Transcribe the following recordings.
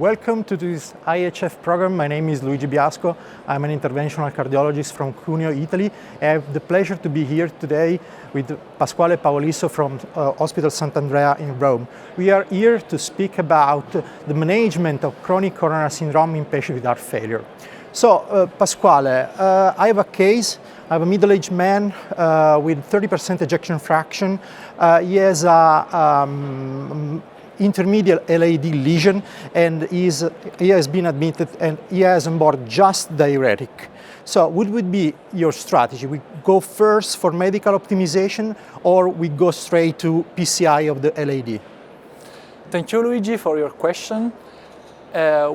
Welcome to this IHF program. My name is Luigi Biasco. I'm an interventional cardiologist from Cuneo, Italy. I have the pleasure to be here today with Pasquale Paolisso from Hospital Sant'Andrea in Rome. We are here to speak about the management of chronic coronary syndrome in patients with heart failure. So, Pasquale, I have a case. I have a middle-aged man with 30% ejection fraction. He has a intermediate LAD lesion, and he has been admitted and he has on board just diuretic. So what would be your strategy? We go first for medical optimization, or we go straight to PCI of the LAD? Thank you, Luigi, for your question. Now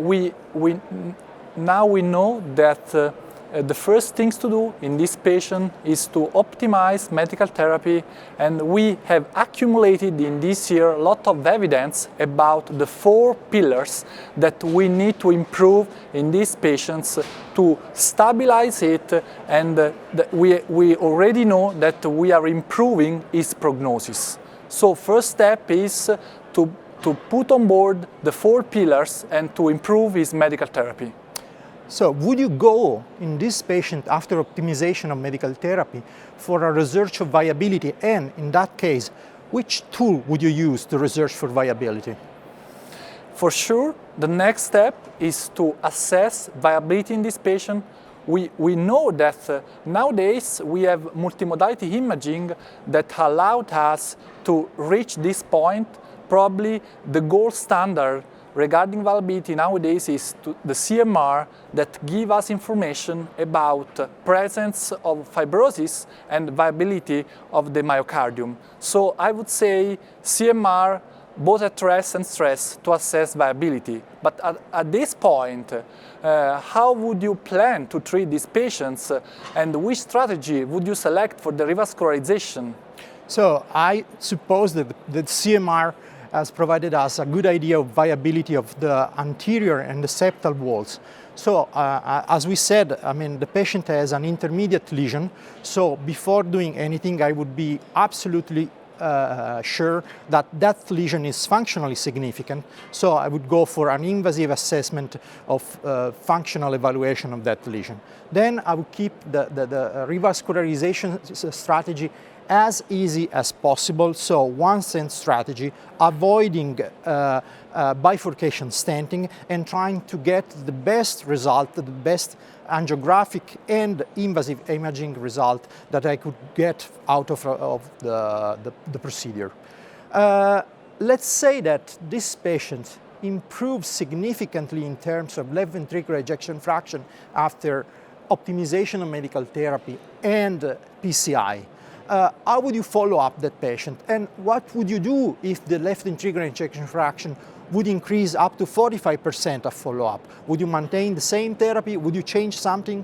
we know that the first things to do in this patient is to optimize medical therapy, and we have accumulated in this year a lot of evidence about the 4 pillars that we need to improve in these patients to stabilize it, and we already know that we are improving his prognosis. So first step is to put on board the 4 pillars and to improve his medical therapy. So would you go in this patient after optimization of medical therapy for a research of viability, and in that case, which tool would you use to research for viability? For sure, the next step is to assess viability in this patient. We know that nowadays we have multimodality imaging that allowed us to reach this point. Probably the gold standard regarding viability nowadays is the CMR that give us information about presence of fibrosis and viability of the myocardium. So I would say CMR both at rest and stress to assess viability. But at this point, how would you plan to treat these patients, and which strategy would you select for the revascularization? So I suppose that the CMR has provided us a good idea of viability of the anterior and the septal walls. So as we said, I mean, the patient has an intermediate lesion. So before doing anything, I would be absolutely sure that that lesion is functionally significant. So I would go for an invasive assessment of functional evaluation of that lesion. Then I would keep the revascularization strategy as easy as possible, so one-stent strategy, avoiding bifurcation stenting and trying to get the best result, the best angiographic and invasive imaging result that I could get out of the procedure. Let's say that this patient improves significantly in terms of left ventricular ejection fraction after optimization of medical therapy and PCI. How would you follow up that patient, and what would you do if the left ventricular ejection fraction would increase up to 45% of follow-up? Would you maintain the same therapy? Would you change something?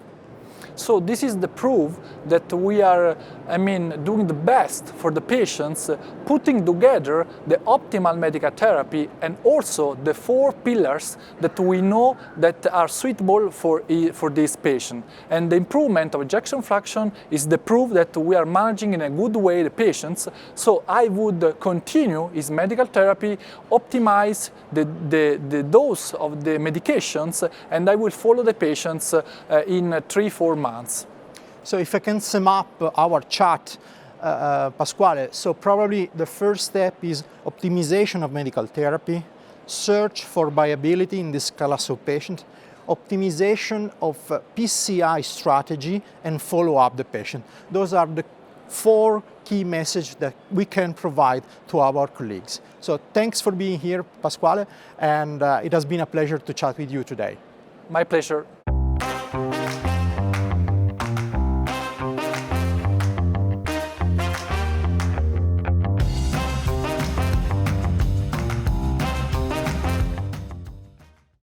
So this is the proof that we are, doing the best for the patients, putting together the optimal medical therapy and also the 4 pillars that we know that are suitable for this patient. And the improvement of ejection fraction is the proof that we are managing in a good way the patients. So I would continue his medical therapy, optimize the dose of the medications, and I will follow the patients in 3-4 months. So if I can sum up our chat, Pasquale, so probably the first step is optimization of medical therapy, search for viability in this class of patient, optimization of PCI strategy, and follow up the patient. Those are the 4 key messages that we can provide to our colleagues. So thanks for being here, Pasquale, and it has been a pleasure to chat with you today. My pleasure.